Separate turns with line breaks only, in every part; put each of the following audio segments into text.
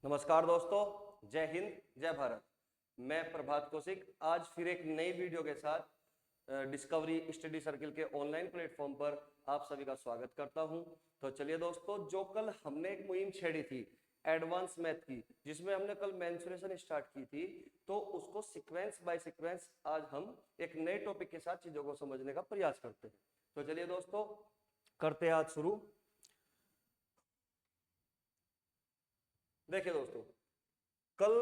नमस्कार दोस्तों, जय हिंद, जय भारत। मैं प्रभात कौशिक आज फिर एक नई वीडियो के साथ डिस्कवरी स्टडी सर्किल के ऑनलाइन प्लेटफॉर्म पर आप सभी का स्वागत करता हूं। तो चलिए दोस्तों, जो कल हमने एक मुहिम छेड़ी थी एडवांस मैथ की, जिसमें हमने कल मेंसुरेशन स्टार्ट की थी, तो उसको सीक्वेंस बाय सीक्वेंस आज हम एक नए टॉपिक के साथ चीजों को समझने का प्रयास करते हैं। तो चलिए दोस्तों, करते हैं आज शुरू। देखिए दोस्तों, कल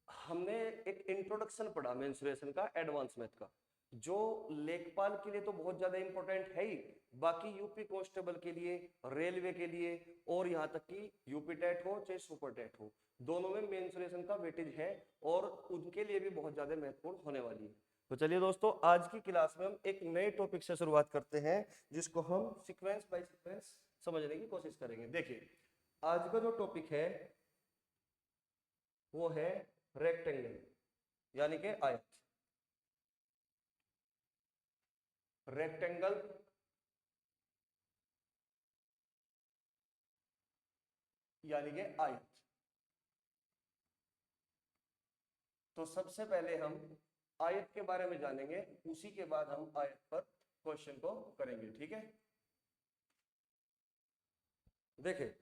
हमने एक इंट्रोडक्शन पढ़ा मेंसुरेशन का, एडवांस मैथ का, जो लेखपाल के लिए तो बहुत ज्यादा इंपॉर्टेंट है ही, बाकी यूपी कांस्टेबल के लिए, रेलवे के लिए और यहाँ तक कि यूपी टेट हो चाहे सुपर टेट हो, दोनों में मेंसुरेशन का वेटेज है और उनके लिए भी बहुत ज्यादा महत्वपूर्ण होने वाली है। तो चलिए दोस्तों, आज की क्लास में हम एक नए टॉपिक से शुरुआत करते हैं, जिसको हम सीक्वेंस बाय सीक्वेंस समझने की कोशिश करेंगे। देखिए, आज का जो टॉपिक है वो है रेक्टेंगल, यानी कि आयत। रेक्टेंगल यानी कि आयत। तो सबसे पहले हम आयत के बारे में जानेंगे, उसी के बाद हम आयत पर क्वेश्चन को करेंगे। ठीक है, देखिए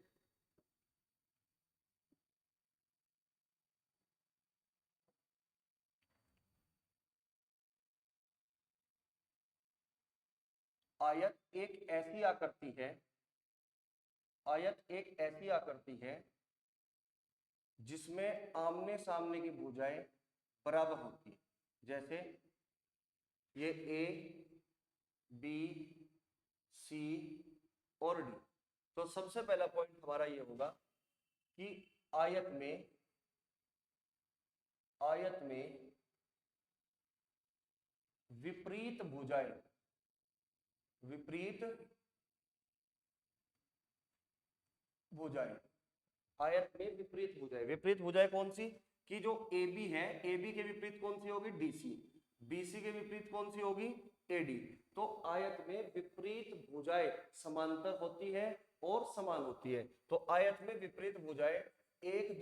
आयत एक ऐसी आकृति है, आयत एक ऐसी आकृति है जिसमें आमने सामने की भुजाएं बराबर होती है। जैसे ये ए, बी, सी और डी। तो सबसे पहला पॉइंट हमारा ये होगा कि आयत में विपरीत भुजाएं, विपरीत भुजाएं, आयत में विपरीत भुजाएं। विपरीत भुजाएं कौन सी? कि जो ए बी है, ए बी के विपरीत कौन सी होगी? डीसी। बीसी के विपरीत कौन सी होगी? एडी। तो आयत में विपरीत भुजाएं समांतर होती है और समान होती है। तो आयत में विपरीत भुजाएं एक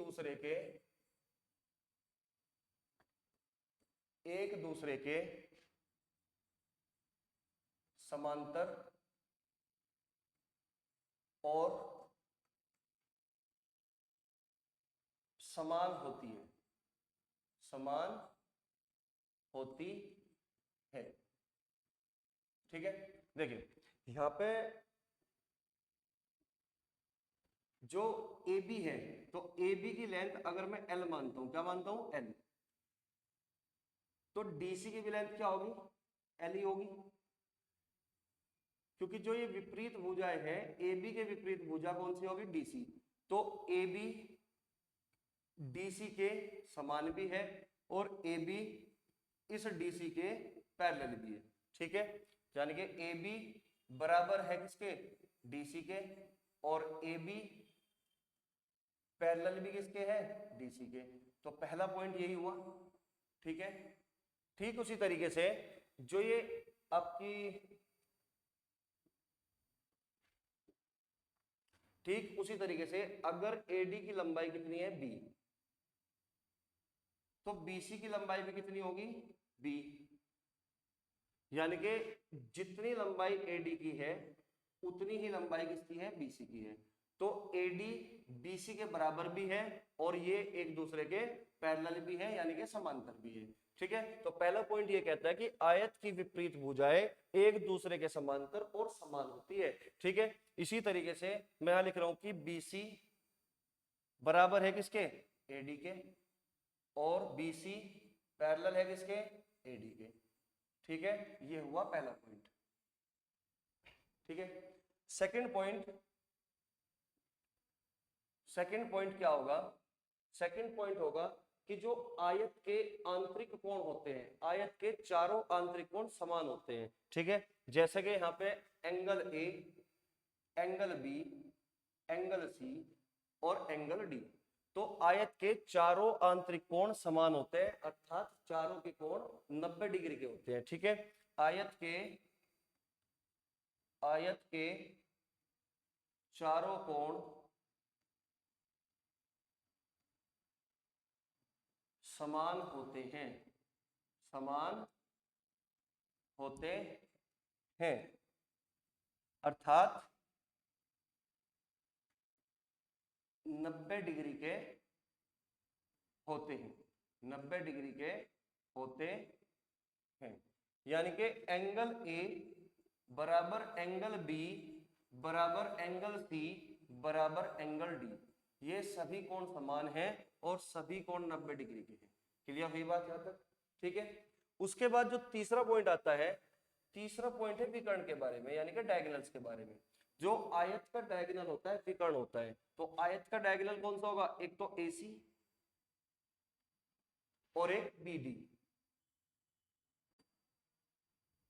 दूसरे के समांतर और समान होती है, समान होती है। ठीक है, देखिए यहां पे जो ए बी है, तो ए बी की लेंथ अगर मैं एल मानता हूं, क्या मानता हूं? एल। तो डीसी की भी लेंथ क्या होगी? एल ही होगी, क्योंकि जो ये विपरीत भुजाएं है, ए बी के विपरीत भुजा कौन सी होगी? डीसी। तो ए बी डीसी के समान भी है और ए बी इस डीसी के पैरेलल भी है। ठीक है, यानी कि ए बी बराबर है किसके? डीसी के। और ए बी पैरेलल भी किसके है? डीसी के। तो पहला पॉइंट यही हुआ। ठीक है, ठीक उसी तरीके से जो ये आपकी ठीक उसी तरीके से अगर एडी की लंबाई कितनी है? बी, तो बीसी की लंबाई भी कितनी होगी? बी। यानी कि जितनी लंबाई एडी की है उतनी ही लंबाई किसकी है? बीसी की है। तो एडी बीसी के बराबर भी है और ये एक दूसरे के पैरेलल भी है, यानी कि समांतर भी है। ठीक है, तो पहला पॉइंट ये कहता है कि आयत की विपरीत भुजाएं एक दूसरे के समांतर और समान होती है। ठीक है, इसी तरीके से मैं यहां लिख रहा हूं कि बीसी बराबर है किसके? एडी के। और बीसी पैरेलल है किसके? एडी के। ठीक है, ये हुआ पहला पॉइंट। ठीक है, सेकंड पॉइंट, सेकंड पॉइंट क्या होगा? सेकंड पॉइंट होगा कि जो आयत के आंतरिक कोण होते हैं, आयत के चारों आंतरिक कोण समान होते हैं। ठीक है, जैसे कि यहाँ पे angle A, angle B, angle C और एंगल डी। तो आयत के चारों आंतरिक कोण समान होते हैं, अर्थात चारों के कोण 90 डिग्री के होते हैं। ठीक है, आयत के चारों कोण समान होते हैं, समान होते हैं, अर्थात 90 डिग्री के होते हैं, 90 डिग्री के होते हैं। यानी कि एंगल ए बराबर एंगल बी बराबर एंगल सी बराबर एंगल डी, ये सभी कोण समान हैं और सभी कोण 90 डिग्री के हैं। क्लियर हुई बात यहां तक? ठीक है। उसके बाद जो तीसरा पॉइंट आता है, तीसरा पॉइंट है विकर्ण के बारे में, यानी कि डायगोनल्स के बारे में। जो आयत का डायगोनल होता है विकर्ण होता है। तो आयत का डायगोनल कौन सा होगा? एक तो एसी और एक बीडी।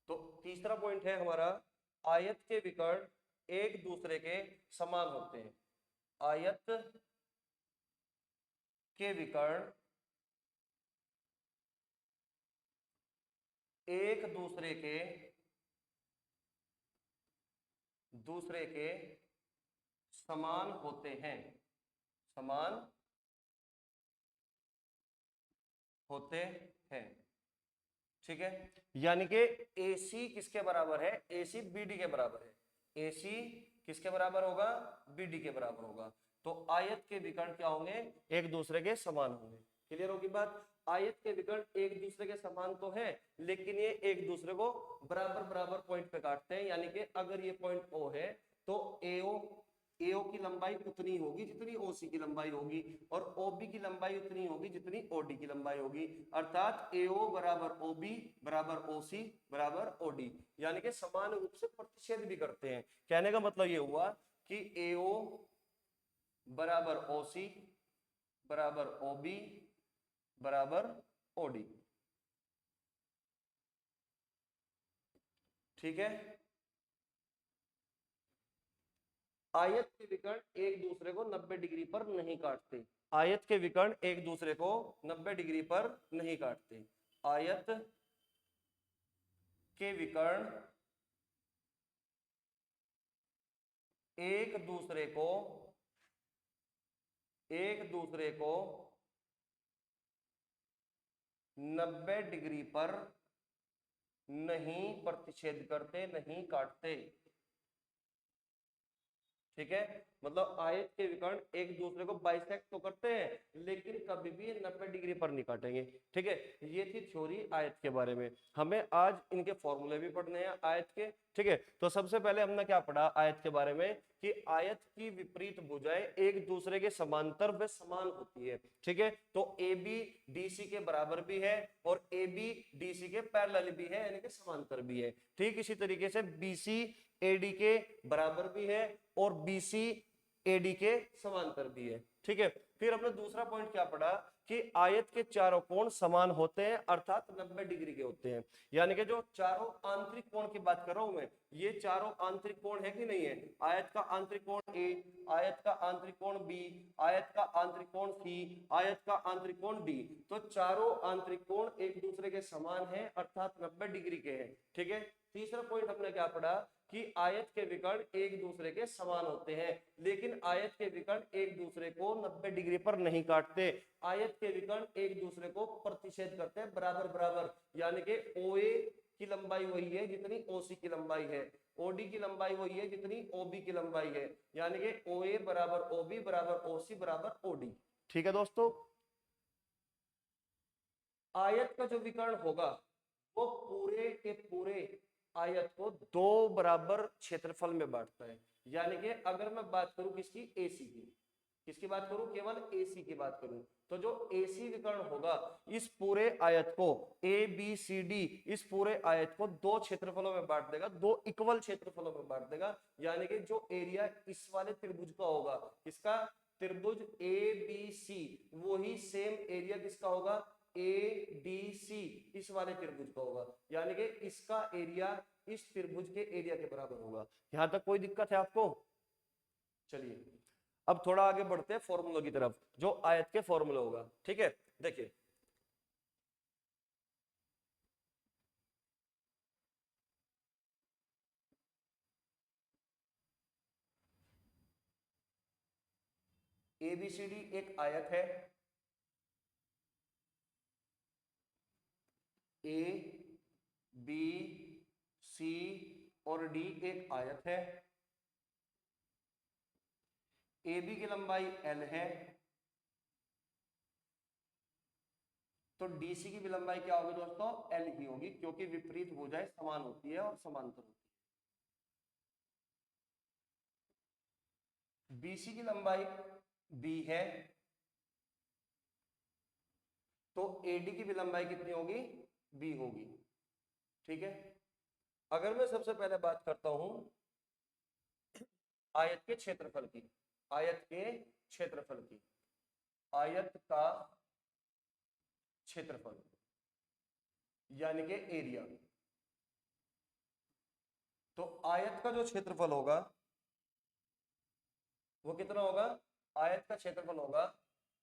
तो तीसरा पॉइंट है हमारा, आयत के विकर्ण एक दूसरे के समान होते हैं। आयत के विकर्ण एक दूसरे के समान होते हैं, समान होते हैं। ठीक है। यानी कि AC किसके बराबर है? AC BD के बराबर है। AC किसके बराबर होगा? BD के बराबर होगा। तो आयत के विकर्ण क्या होंगे? एक दूसरे के समान होंगे। क्लियर होगी बात? आयत के विकर्ण एक दूसरे के समान तो है, लेकिन ये एक दूसरे को बराबर बराबर पॉइंट पे काटते हैं। यानी कि अगर ये पॉइंट O है तो AO की लंबाई उतनी होगी जितनी OC की लंबाई होगी, और OB की लंबाई उतनी होगी जितनी OD की लंबाई होगी। अर्थात AO बराबर OB बराबर OC बराबर OD, यानी कि समान रूप से प्रतिच्छेद भी करते हैं। कहने का मतलब ये हुआ कि AO बराबर OC बराबर OB बराबर OD। ठीक है। आयत के विकर्ण एक दूसरे को 90 डिग्री पर नहीं काटते। आयत के विकर्ण एक दूसरे को 90 डिग्री पर नहीं काटते। आयत के विकर्ण एक दूसरे को 90 डिग्री पर नहीं प्रतिच्छेद करते, नहीं काटते। ठीक है। मतलब आयत के विकर्ण एक दूसरे को बाइसेक्ट तो करते हैं, लेकिन कभी भी 90 डिग्री पर नहीं काटेंगे। ठीक है। ये थी थ्योरी आयत के बारे में। हमें आज इनके फॉर्मूले भी पढ़ने हैं आयत के। ठीक है। तो सबसे पहले हमने क्या पढ़ा आयत के बारे में, कि आयत की विपरीत भुजाएं एक दूसरे के समांतर व समान होती है। ठीक है। तो AB DC के बराबर भी है और AB DC के पैरेलल भी है, यानी कि समांतर भी है। ठीक इसी तरीके से BC AD के बराबर भी है और BC AD के समांतर भी है। ठीक है। फिर हमने दूसरा पॉइंट क्या पढ़ा, कि आयत के चारों कोण समान होते हैं, अर्थात 90 डिग्री के होते हैं। यानी कि जो चारों आंतरिक कोण की बात कर रहा हूं मैं, ये चारों आंतरिक कोण है कि नहीं है? आयत का आंतरिक कोण A, आयत का आंतरिक कोण B, आयत का आंतरिक कोण C, आयत का आंतरिक कोण D। तो चारों आंतरिक कोण एक दूसरे के समान है, अर्थात 90 डिग्री के हैं। ठीक है। तीसरा पॉइंट हमने क्या पढ़ा, कि आयत के विकर्ण एक दूसरे के समान होते हैं, लेकिन आयत के विकर्ण एक दूसरे को 90 डिग्री पर नहीं काटते। आयत के विकर्ण एक दूसरे को प्रतिच्छेद करते हैं बराबर बराबर, यानी कि OA की लंबाई वही है जितनी OC की लंबाई है, OD की लंबाई वही है जितनी OB की लंबाई है, यानी कि OA बराबर OB बराबर OC बराबर OD। ठीक है दोस्तों। आयत का जो विकर्ण होगा वो पूरे के पूरे आयत को दो बराबर क्षेत्रफल में बांटता है। यानी कि अगर मैं बात करूं किसकी? AC की। किसकी बात करूं? केवल AC की बात करूं, तो जो AC विकर्ण होगा इस पूरे आयत को ABCD, इस पूरे आयत को दो क्षेत्रफलों में बांट देगा, दो इक्वल क्षेत्रफलों में बांट देगा। यानी कि जो एरिया इस वाले त्रिभुज का होगा, किसका? त्रिभुज ABC, वही सेम एरिया किसका होगा? ADC, इस वाले त्रिभुज का होगा। यानी कि इसका एरिया इस त्रिभुज के एरिया के बराबर होगा। यहां तक कोई दिक्कत है आपको? चलिए अब थोड़ा आगे बढ़ते हैं फॉर्मूलों की तरफ, जो आयत के फॉर्मूला होगा। ठीक है। देखिए ABCD एक आयत है, ए बी सी और डी एक आयत है, ए बी की लंबाई एल है, तो डीसी की भी लंबाई क्या होगी दोस्तों, एल ही होगी, क्योंकि विपरीत भुजाएं समान होती है और समांतर होती है। बीसी की लंबाई बी है, तो एडी की भी लंबाई कितनी होगी, बी होगी। ठीक है, अगर मैं सबसे पहले बात करता हूं आयत के क्षेत्रफल की, आयत के क्षेत्रफल की, आयत का क्षेत्रफल यानी कि एरिया, तो आयत का जो क्षेत्रफल होगा वो कितना होगा, आयत का क्षेत्रफल होगा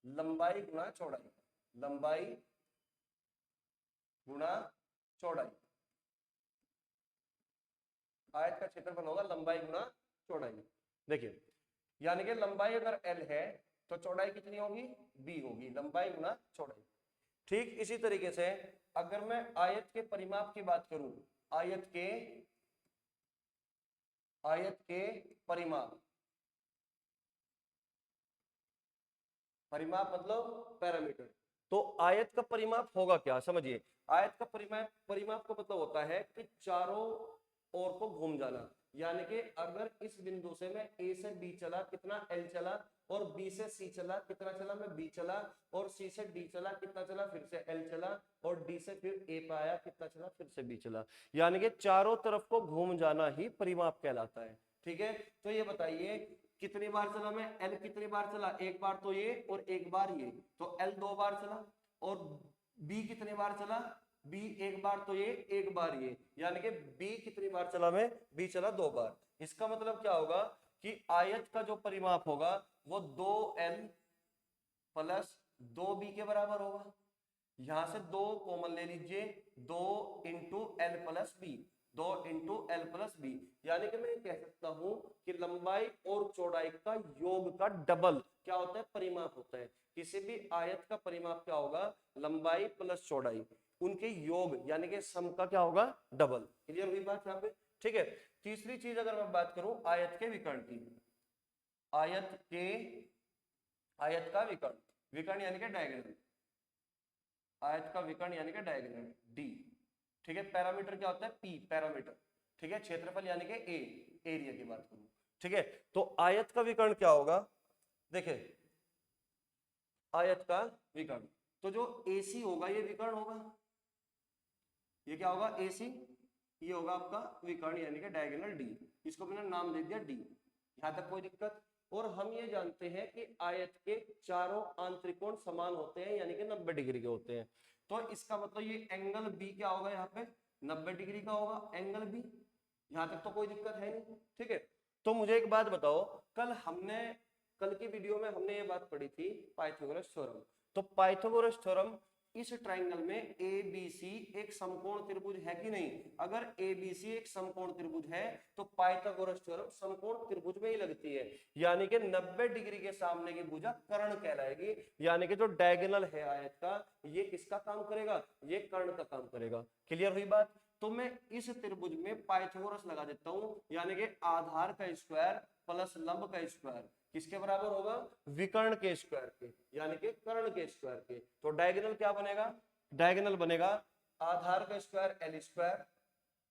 लंबाई गुणा चौड़ाई, लंबाई गुणा चौड़ाई, आयत का क्षेत्रफल होगा लंबाई गुणा चौड़ाई। देखिए, यानी कि लंबाई अगर एल है तो चौड़ाई कितनी होगी, बी होगी, लंबाई गुणा चौड़ाई। ठीक इसी तरीके से अगर मैं आयत के परिमाप की बात करूं, आयत के परिमाप, परिमाप मतलब पैरामीटर, तो आयत का परिमाप होगा क्या, समझिए, आयत का परिमाप का मतलब होता है कि चारों ओर को घूम जाना, यानी कि अगर इस बिंदु से मैं ए से बी चला कितना एल चला, और बी से सी चला कितना चला मैं बी चला, और सी से डी चला कितना चला फिर से एल चला, और डी से फिर ए पे आया कितना चला फिर से बी चला, यानी कि चारों तरफ को घूम जाना ही परिमाप कहलाता है। ठीक है, तो ये बताइए कितनी बार चला मैं, एल कितनी बार चला, एक बार तो ये और एक बार ये, तो एल 2 बार चला, और बी कितने बार चला, बी एक बार तो ये एक बार ये, यानी कि बी कितनी बार चला मैं, बी चला 2 बार। इसका मतलब क्या होगा कि आयत का जो परिमाप होगा वो 2l प्लस 2b के बराबर होगा। यहां से 2 कॉमन ले लीजिए, 2 into L plus B, 2 into L plus B, यानी कि मैं कह सकता हूं कि लंबाई और चौड़ाई का योग का डबल क्या होता है, परिमाप होता है। किसी भी आयत का परिमाप क्या होगा, लंबाई प्लस चौड़ाई, उनके योग यानी कि सम का क्या होगा, डबल। क्लियर हुई बात यहाँ पे। ठीक है, तीसरी चीज अगर मैं बात करूं आयत के विकर्ण की, आयत का विकर्ण, विकर्ण यानी कि डायगोनल, आयत का विकर्ण यानी कि डायगोनल डी। ठीक है, पैरामीटर क्या होता है, पी पैरामीटर। ठीक है, क्षेत्रफल यानी कि ए, एरिया की बात करूं। ठीक है, तो आयत का विकर्ण क्या होगा, देखिए आयत का विकर्ण, तो जो AC होगा ये विकर्ण होगा, ये क्या होगा AC, ये होगा आपका विकर्ण यानी कि डायगोनल डी, इसको मैंने नाम दे दिया डी। यहां तक कोई दिक्कत। और हम ये जानते हैं कि आयत के चारों आंतरिकोण समान होते हैं यानी कि 90 डिग्री के होते हैं, तो इसका मतलब ये एंगल बी क्या होगा, यहाँ पे 90 डिग्री का होगा एंगल बी। यहां तक तो कोई दिक्कत है नहीं। ठीक है, तो मुझे एक बात बताओ, कल की वीडियो में हमने ये बात पढ़ी थी पाइथागोरस थ्योरम, तो पाइथागोरस थ्योरम इस ट्रायंगल में ABC एक समकोण त्रिभुज है कि नहीं, अगर ABC एक समकोण त्रिभुज है तो पाइथागोरस थ्योरम समकोण त्रिभुज में ही लगती है, यानी कि 90 डिग्री के सामने की भुजा कर्ण कहलाएगी, यानी कि जो डायगोनल है आयत का ये किसका काम करेगा, ये कर्ण का काम करेगा। क्लियर हुई बात। तो मैं इस त्रिभुज में पाइथागोरस लगा देता हूं, यानी कि आधार का स्क्वायर प्लस लंब का स्क्वायर किसके बराबर होगा, विकर्ण के स्क्वायर के, यानी कि कर्ण के स्क्वायर के। तो डायगोनल क्या बनेगा, डायगोनल बनेगा आधार का स्क्वायर एल स्क्वायर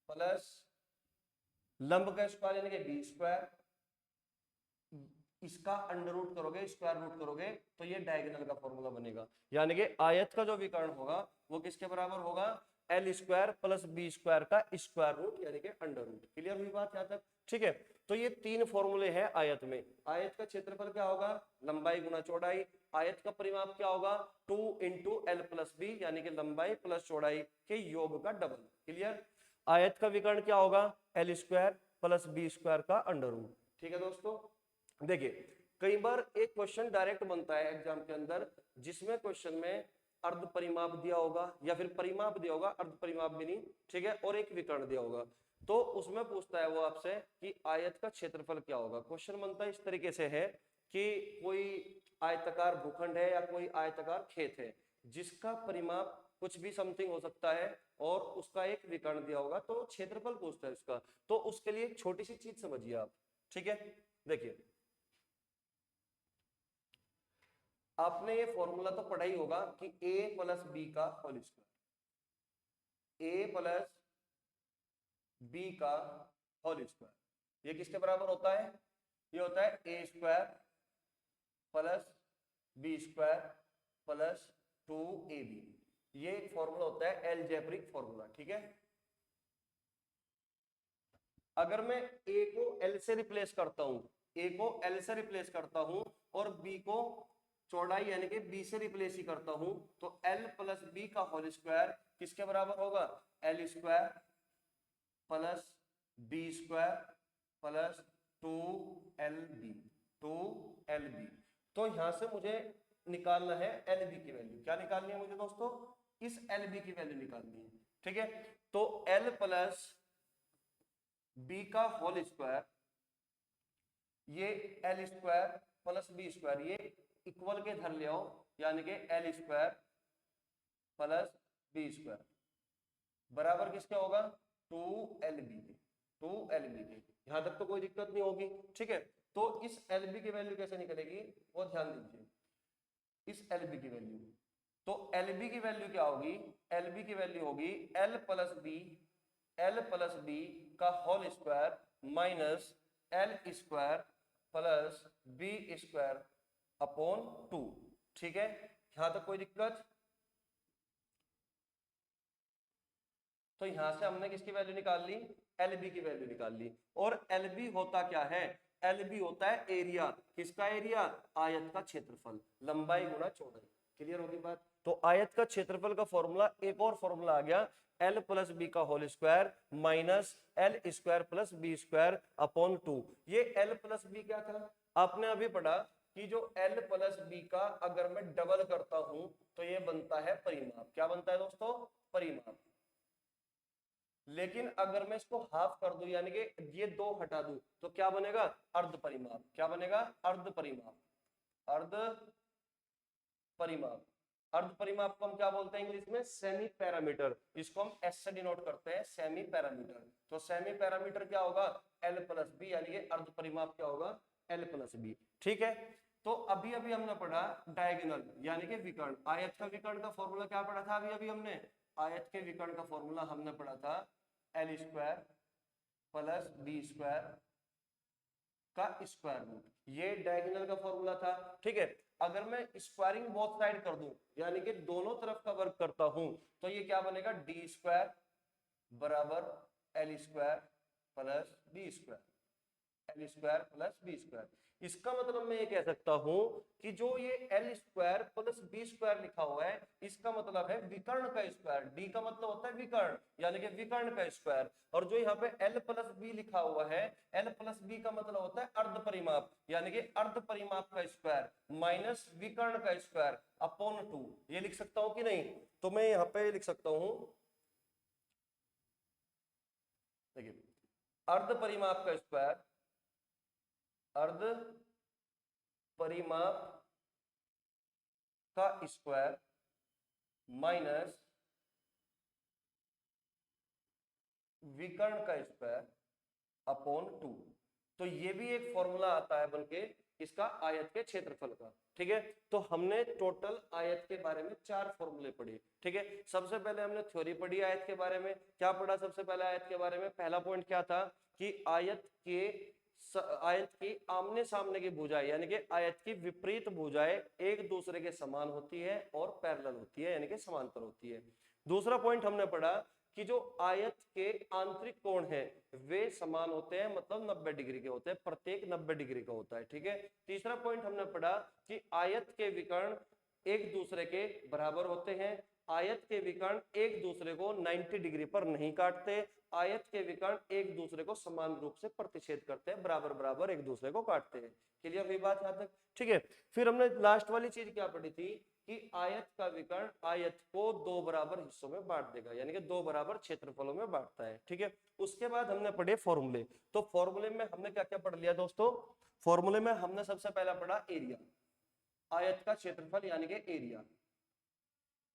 प्लस लंब का स्क्वायर यानी कि बी स्क्वायर, इसका अंडर रूट करोगे स्क्वायर रूट करोगे तो ये डायगोनल का फॉर्मूला बनेगा, यानी कि आयत का जो विकर्ण होगा वो किसके बराबर होगा, L square plus B square का स्क्वायर रूट यानी कि अंडर रूट। क्लियर हुई बात यहां तक। ठीक है, तो ये 3 फॉर्मूले हैं आयत में। आयत का क्षेत्रफल क्या होगा, लंबाई गुना चौड़ाई, आयत का परिमाप क्या होगा 2 इंटू एल प्लस बी यानी कि लंबाई प्लस चौड़ाई के योग का डबल। क्लियर। आयत का विकर्ण क्या होगा, L square plus B square का अंडर रूट। ठीक है दोस्तों, देखिए कई बार एक क्वेश्चन डायरेक्ट बनता है एग्जाम के अंदर जिसमें क्वेश्चन में अर्ध परिमाप दिया होगा या फिर परिमाप दिया होगा, अर्ध परिमाप भी नहीं, ठीक है, और एक विकर्ण दिया होगा, तो उसमें पूछता है वो आपसे कि आयत का क्षेत्रफल क्या होगा। क्वेश्चन बनता है इस तरीके से है कि कोई आयताकार भूखंड है या कोई आयताकार खेत है जिसका परिमाप कुछ भी समथिंग हो सकता है, और उसका एक विकर्ण दिया होगा, तो क्षेत्रफल पूछता है उसका। तो उसके लिए एक छोटी सी चीज समझिए आप, ठीक है। देखिए, आपने ये फॉर्मूला तो पढ़ा ही होगा कि a प्लस बी का whole square, a plus B का होल स्क्वायर, ये किसके बराबर होता है? ये होता है A square plus B square plus 2ab। ये एक फॉर्मूला होता है एलजेब्रिक फॉर्मूला, ठीक है। अगर मैं a को l से रिप्लेस करता हूं, a को l से रिप्लेस करता हूं और b को चौड़ाई यानी कि b से रिप्लेस ही करता हूं, तो l प्लस बी का होल स्क्वायर किसके बराबर होगा? l square plus B square plus 2lb, 2lb। तो यहां से मुझे निकालना है lb की वैल्यू। क्या निकालनी है मुझे दोस्तों? इस lb की वैल्यू निकालनी है, ठीक है। तो l प्लस बी का होल स्क्वायर, ये L square plus B square, ये इक्वल के धर ले आओ, यानी कि L square plus B square बराबर किसका होगा? 2lb के, 2lb के। यहां तक तो कोई दिक्कत नहीं होगी, ठीक है। तो इस lb की वैल्यू कैसे निकलेगी वो ध्यान दीजिए, इस lb की वैल्यू। तो lb की वैल्यू क्या होगी? lb की वैल्यू होगी l प्लस बी का whole square minus L square plus B square upon 2, ठीक है। यहां तक कोई दिक्कत? तो यहां से हमने किसकी वैल्यू निकाल ली? LB की वैल्यू निकाल ली। और LB होता क्या है? LB होता है एरिया। किसका एरिया? आयत का क्षेत्रफल, लंबाई गुणा चौड़ाई। क्लियर होगी बात? तो आयत का क्षेत्रफल का फॉर्मूला, एक और फॉर्मूला आ गया, L प्लस बी का whole square minus L square plus B square upon 2। ये L प्लस बी क्या था? आपने अभी पढ़ा कि जो L प्लस बी का अगर मैं डबल करता हूं तो ये बनता है परिमाप। क्या बनता है दोस्तों? परिमाप। लेकिन अगर मैं इसको हाफ कर दूं, यानी कि ये दो हटा दूं, तो क्या बनेगा? अर्ध परिमाप। क्या बनेगा? अर्ध परिमाप। अर्ध परिमाप। अर्ध परिमाप को हम क्या बोलते हैं इंग्लिश में? Semi parameter. इसको हम एस से डिनोट करते हैं, सेमी पैरामीटर। तो सेमी पैरामीटर क्या होगा? एल प्लस बी, यानी कि अर्ध परिमाप क्या होगा? एल प्लस बी, ठीक है। तो अभी अभी हमने पढ़ा डायगोनल यानी कि विकर्ण। आयत का विकर्ण का फॉर्मूला क्या पढ़ा था अभी अभी हमने? आयत के विकर्ण का फॉर्मूला हमने पढ़ा था L square plus B square का स्क्वायर रूट। ये डायगोनल का फॉर्मूला था, ठीक है। अगर मैं स्क्वायरिंग बोथ साइड कर दूं, यानी कि दोनों तरफ का वर्क करता हूं, तो ये क्या बनेगा? डी स्क्वायर बराबर L square plus B square, L square plus B square. इसका मतलब मैं ये कह सकता हूं कि जो ये L square plus B square लिखा हुआ है, इसका मतलब है विकर्ण का स्क्वायर। डी का मतलब होता है विकर्ण, यानी कि विकर्ण का स्क्वायर। और जो यहाँ पे एल प्लस बी लिखा हुआ है, एल प्लस बी का मतलब होता है अर्ध परिमाप, यानी कि अर्ध परिमाप का स्क्वायर माइनस विकर्ण का स्क्वायर अपॉन 2। ये लिख सकता हूं कि नहीं? तो मैं यहाँ पे लिख सकता हूं, देखिए, अर्ध परिमाप का स्क्वायर, अर्ध परिमाप का स्क्वायर माइनस विकर्ण का स्क्वायर अपॉन 2। तो ये भी एक फॉर्मूला आता है बल्कि इसका आयत के क्षेत्रफल का, ठीक है। तो हमने टोटल आयत के बारे में 4 फॉर्मूले पढ़े, ठीक है। सबसे पहले हमने थ्योरी पढ़ी आयत के बारे में। क्या पढ़ा सबसे पहले आयत के बारे में? पहला पॉइंट क्या था कि आयत की आमने सामने की भुजाएं, यानी कि आयत की विपरीत भुजाएं एक दूसरे के समान होती है और पैरेलल होती है, यानी कि समांतर होती है। दूसरा पॉइंट हमने पढ़ा कि जो आयत के आंतरिक कोण है वे समान होते हैं, मतलब 90 डिग्री के होते हैं, प्रत्येक 90 डिग्री का होता है, ठीक है। तीसरा पॉइंट हमने पढ़ा कि आयत के विकर्ण एक दूसरे के बराबर होते हैं, आयत के विकर्ण एक दूसरे को 90 डिग्री पर नहीं काटते, आयत के विकर्ण एक दूसरे को समान रूप से प्रतिच्छेद करते हैं, बराबर बराबर एक दूसरे को काटते हैं। क्लियर हुई बात यहां तक? ठीक है। फिर हमने लास्ट वाली चीज क्या पढ़ी थी कि आयत का विकर्ण आयत को 2 बराबर हिस्सों में बांट देगा, यानी कि 2 बराबर क्षेत्रफलों में बांटता है, ठीक है। उसके बाद हमने पढ़े फॉर्मूले। तो फॉर्मूले में हमने क्या क्या पढ़ लिया दोस्तों? फॉर्मूले में हमने सबसे पहला पढ़ा एरिया, आयत का क्षेत्रफल यानी कि एरिया।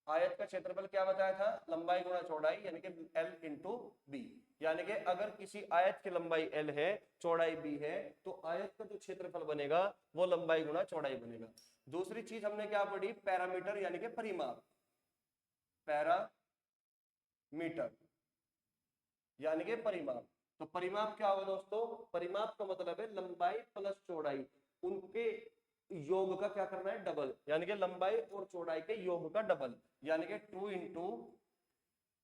आयत का क्षेत्रफल क्या बताया था, लंबाई गुणा चौड़ाई यानी कि L इंटू बी। यानी कि अगर किसी आयत की लंबाई L है, चौड़ाई B है, तो आयत का जो क्षेत्रफल बनेगा वो लंबाई गुणा चौड़ाई बनेगा। दूसरी चीज हमने क्या पढ़ी, पैरामीटर यानी कि परिमाप, पैरामीटर यानी कि परिमाप। तो परिमाप क्या होगा दोस्तों, परिमाप का मतलब है लंबाई प्लस चौड़ाई, उनके योग का क्या करना है, डबल, यानी कि लंबाई और चौड़ाई के योग का डबल, यानी कि 2 इंटू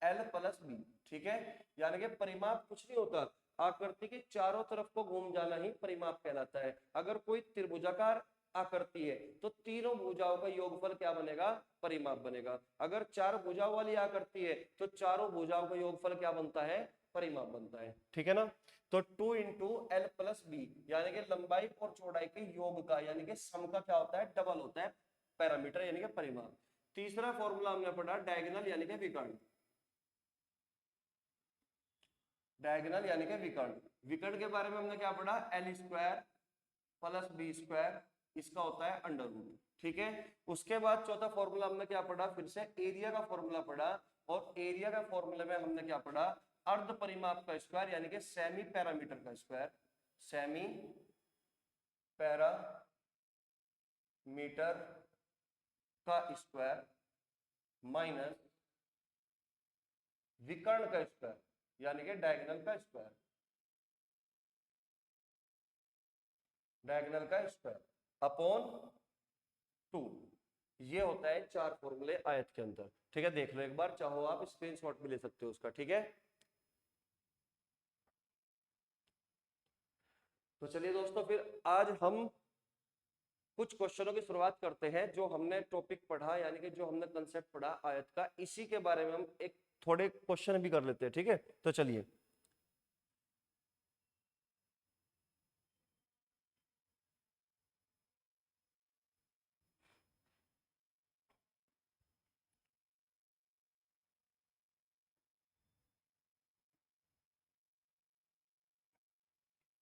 L प्लस बी। ठीक है, यानी कि परिमाप कुछ नहीं होता, आकृति के चारों तरफ को घूम जाना ही परिमाप कहलाता है। अगर कोई त्रिभुजाकार आकृति है तो तीनों भुजाओं का योगफल क्या बनेगा, परिमाप बनेगा। अगर चार भुजाओं वाली आकृति है तो चारों भुजाओं का योगफल क्या बनता है, परिमाप बनता है। ठीक है ना, तो 2 इंटू L प्लस बी यानी कि लंबाई और चौड़ाई के योग का यानी कि सम का क्या होता है, डबल होता है, पैरामीटर यानी कि परिमाप। तीसरा फॉर्मूला हमने पढ़ा डायगोनल यानी कि विकर्ण, डायगोनल यानी कि विकर्ण। विकर्ण के बारे में हमने क्या पढ़ा, L square plus B square, इसका होता है अंडर रूट। ठीक है, उसके बाद चौथा फॉर्मूला हमने क्या पढ़ा, फिर से एरिया का फॉर्मूला पढ़ा, और एरिया का फॉर्मूला में हमने क्या पढ़ा, अर्ध परिमाप का स्क्वायर यानी कि सेमी पैरामीटर का स्क्वायर, सेमी पैरामीटर का स्क्वायर माइनस विकर्ण का स्क्वायर यानी कि डायगोनल का स्क्वायर, डायगोनल का स्क्वायर अपॉन 2। ये होता है चार फॉर्मूले आयत के अंदर। ठीक है, देख लो एक बार, चाहो आप स्क्रीनशॉट भी ले सकते हो उसका। ठीक है, तो चलिए दोस्तों, फिर आज हम कुछ क्वेश्चनों की शुरुआत करते हैं। जो हमने टॉपिक पढ़ा यानी कि जो हमने कंसेप्ट पढ़ा आयत का, इसी के बारे में हम एक थोड़े क्वेश्चन भी कर लेते हैं। ठीक है, तो चलिए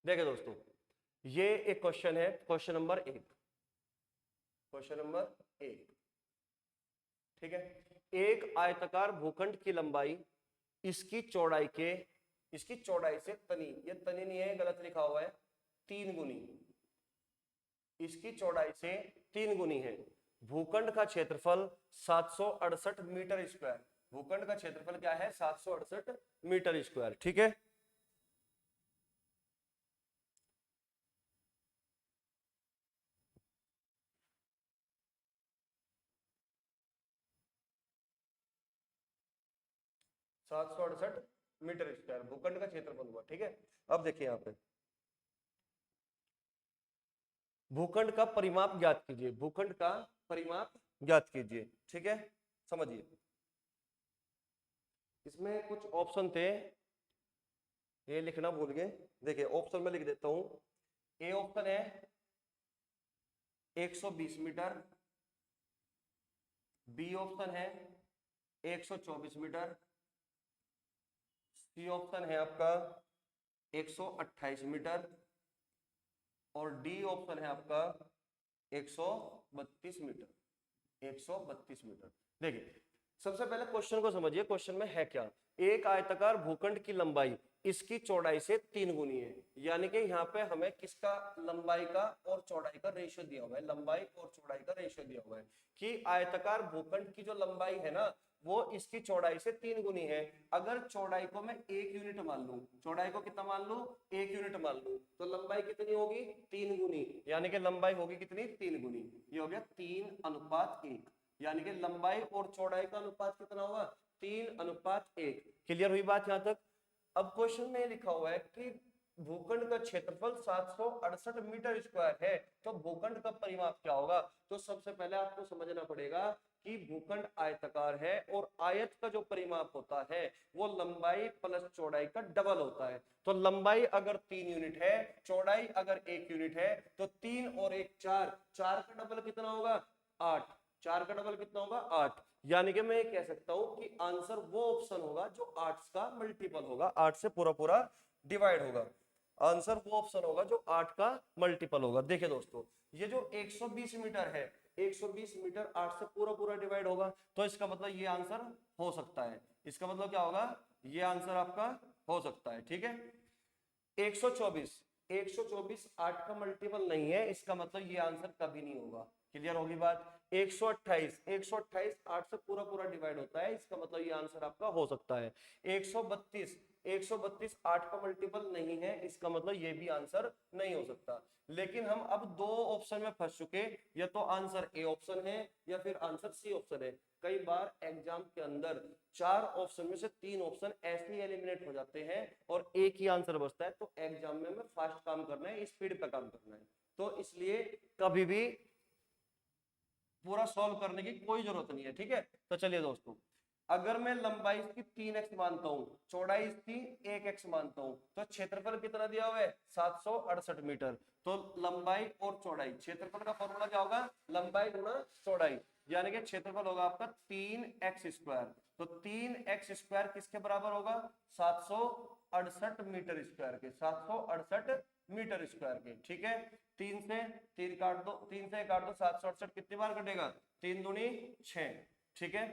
देखिए दोस्तों, ये एक क्वेश्चन है, क्वेश्चन नंबर 1, क्वेश्चन नंबर 1। ठीक है, एक आयताकार भूखंड की लंबाई इसकी चौड़ाई के, इसकी चौड़ाई से तनी, ये तनी नहीं है, गलत लिखा हुआ है, 3 गुनी, इसकी चौड़ाई से 3 गुनी है। भूखंड का क्षेत्रफल 768 मीटर स्क्वायर, भूखंड का क्षेत्रफल क्या है, 768 मीटर स्क्वायर। ठीक है, 768 मीटर स्क्वायर भूखंड का क्षेत्रफल हुआ। ठीक है, अब देखिए यहाँ पे भूखंड का परिमाप ज्ञात कीजिए, भूखंड का परिमाप ज्ञात कीजिए। ठीक है, समझिए, इसमें कुछ ऑप्शन थे, ये लिखना भूल गए। देखिए ऑप्शन में लिख देता हूं। ए ऑप्शन है 120 मीटर, बी ऑप्शन है 124 मीटर, सी ऑप्शन है आपका 128 मीटर, और डी ऑप्शन है आपका 132 मीटर, 132 मीटर। देखिए सबसे पहले क्वेश्चन को समझिए, क्वेश्चन में है क्या, एक आयताकार भूखंड की लंबाई इसकी चौड़ाई से 3 गुनी है। यानी कि यहाँ पे हमें किसका, लंबाई का और चौड़ाई का रेशियो दिया हुआ है, लंबाई और चौड़ाई का रेशियो दिया हुआ है कि आयताकार भूखंड की जो लंबाई है ना वो इसकी चौड़ाई से 3 गुनी है। अगर चौड़ाई को मैं 1 यूनिट मान लूं, चौड़ाई को कितना मान लूं, 1 यूनिट मान लूं, तो लंबाई कितनी होगी, 3 गुनी, यानी कि लंबाई होगी कितनी, 3 गुनी। ये हो गया 3:1, यानी कि लंबाई और चौड़ाई का अनुपात कितना होगा, 3:1। क्लियर हुई बात यहां तक। अब क्वेश्चन में लिखा हुआ है कि भूखंड का क्षेत्रफल 768 मीटर स्क्वायर है, तो भूखंड का परिमाप क्या होगा। तो सबसे पहले आपको समझना पड़ेगा कि भूखंड आयताकार है और आयत का जो परिमाप होता है वो लंबाई प्लस चौड़ाई का डबल होता है। तो लंबाई अगर 3 यूनिट है, चौड़ाई अगर 1 यूनिट है, तो 3 और 1 4, 4 का डबल कितना होगा, 8, 4 का डबल कितना होगा, 8। यानी कि मैं कह सकता हूं कि आंसर वो ऑप्शन होगा जो 8 का मल्टीपल होगा, 8 से पूरा पूरा डिवाइड होगा। आंसर वो ऑप्शन होगा जो 8 का मल्टीपल होगा। देखिए दोस्तों, ये जो 120 मीटर है, 120 मीटर 8 से पूरा पूरा डिवाइड होगा, तो इसका मतलब ये आंसर हो सकता है। इसका मतलब क्या होगा, ये आंसर आपका हो सकता है। ठीक है, 124, 124 8 का मल्टीपल नहीं है, इसका मतलब ये आंसर कभी नहीं होगा। क्लियर होगी बात। 128, 128 8 से पूरा पूरा डिवाइड होता है, इसका मतलब ये आंसर आपका हो सकता है। 132, 132 8 का मल्टीपल नहीं है, इसका मतलब ये भी आंसर नहीं हो सकता। लेकिन हम अब दो ऑप्शन में फंस चुके, या तो आंसर ए ऑप्शन है या फिर आंसर सी ऑप्शन है। कई बार एग्जाम के अंदर 4 ऑप्शन में से 3 ऑप्शन ऐसे ही एलिमिनेट हो जाते हैं और एक ही आंसर बचता है, तो एग्जाम में हमें फास्ट काम करना है, स्पीड पे काम करना है। तो इसलिए कभी भी पूरा सॉल्व करने की कोई जरूरत नहीं है। ठीक है, तो चलिए दोस्तों, अगर मैं लंबाई इसकी 3x मानता हूं, चौड़ाई इसकी 1x मानता हूं, तो क्षेत्रफल कितना दिया हुआ है 768 मीटर। तो लंबाई और चौड़ाई, क्षेत्रफल का फॉर्मूला क्या होगा, लंबाई गुना चौड़ाई, यानी कि क्षेत्रफल होगा आपका 3x²। तो 3x² किसके बराबर होगा, 768 मीटर स्क्वायर के, 768 मीटर स्क्वायर के। ठीक है, 3 से 3 काट दो, 3 से काट दो, 768 कितनी बार कटेगा, 3 दूनी 6। ठीक है,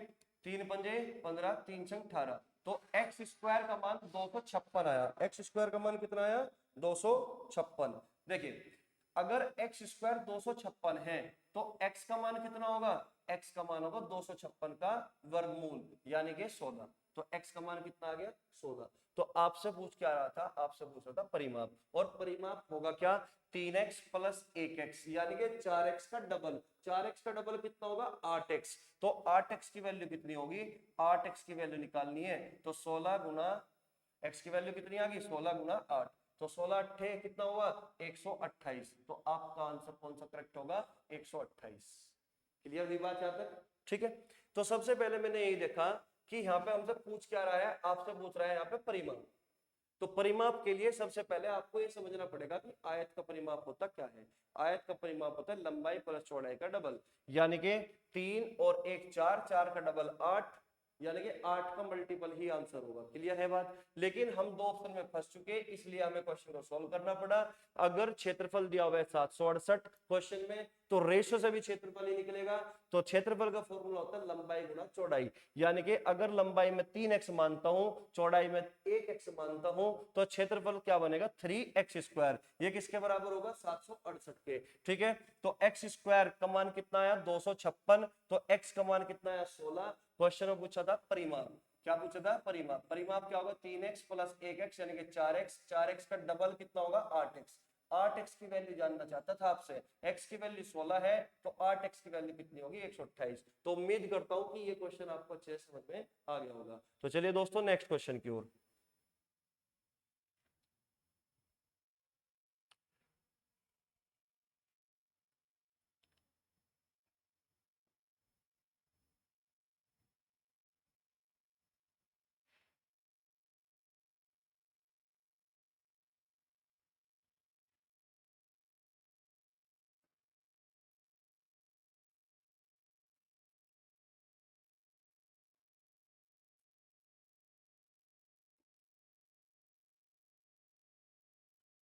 3 पंजे 15, 3 छंग 18। तो x² का मान 256 आया। x² का मान कितना आया, 256। देखिए, अगर x² 256 है तो x का मान कितना होगा, x का मान होगा 256 का वर्गमूल, यानी कि 16। तो x का मान कितना आ गया, 16। तो आपसे पूछ क्या रहा था, आपसे पूछ रहा था परिमाप, और परिमाप होगा क्या, 3x प्लस 1x, यानी कि 4x का डबल। 4x का डबल कितना होगा, 8x। तो 8x की वैल्यू कितनी होगी, 8x की वैल्यू निकालनी है, तो 16 गुना x की वैल्यू कितनी आ गई, 16 गुना 8। तो 16 अट्ठे कितना हुआ, 128। तो आपका आंसर कौन सा करेक्ट होगा, 128। क्लियर हुई बात यहां तक। ठीक है, तो सबसे पहले मैंने यही देखा कि यहाँ पे हमसे पूछ क्या रहा है, आपसे पूछ रहा है यहाँ पे परिमाप। तो परिमाप के लिए सबसे पहले आपको ये समझना पड़ेगा कि आयत का परिमाप होता क्या है। आयत का परिमाप होता है लंबाई प्लस चौड़ाई का डबल, यानी कि 3 और 1 4, 4 का डबल 8, यानी कि 8 का मल्टीपल ही आंसर होगा। क्लियर है बात। लेकिन हम दो ऑप्शन में फंस चुके, इसलिए हमें क्वेश्चन को सॉल्व करना पड़ा। अगर क्षेत्रफल दिया हुआ है 768 क्वेश्चन में, तो रेशो से भी क्षेत्रफल ही निकलेगा। तो क्षेत्रफल का फॉर्मूला होता है लंबाई गुना चौड़ाई, यानी कि अगर लंबाई में 3x मानता हूं, चौड़ाई में 1x मानता हूं, तो क्षेत्रफल क्या बनेगा, 3x²। ये किसके बराबर होगा, 768 के। ठीक है, तो x² का मान कितना आया, 256। तो x का मान कितना आया, 16। क्वेश्चन में पूछा था परिमाप, क्या पूछा था, परिमाप। परिमाप क्या होगा, 3x प्लस 1x यानी कि 4x, 4x का डबल कितना होगा, 8x। 8x की वैल्यू जानना चाहता था आपसे, x की वैल्यू 16 है, तो 8x की वैल्यू कितनी होगी, 128। तो उम्मीद करता हूं कि ये क्वेश्चन आपको अच्छे से समझ में आ गया होगा। तो चलिए दोस्तों, नेक्स्ट क्वेश्चन की ओर।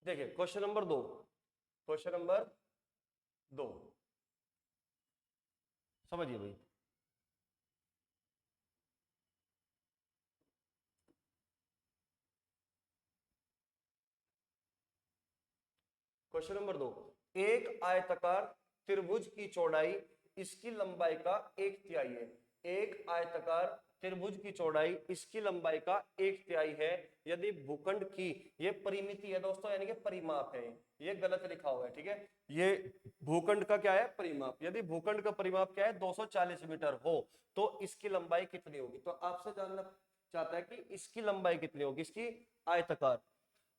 देखिए क्वेश्चन नंबर 2, क्वेश्चन नंबर 2 समझिए भाई। क्वेश्चन नंबर 2, एक आयताकार त्रिभुज की चौड़ाई इसकी लंबाई का 1/3 है। एक आयताकार त्रिभुज की चौड़ाई इसकी लंबाई का 1/3 है, यदि भूखंड की, ये परिमिति है दोस्तों, यानी कि परिमाप है, ये गलत लिखा हुआ है। ठीक है, ये भूखंड का क्या है, परिमाप। यदि भूखंड का परिमाप क्या है, 240 मीटर हो, तो इसकी लंबाई कितनी होगी। तो आपसे जानना चाहता है कि इसकी लंबाई कितनी होगी, इसकी आयताकार,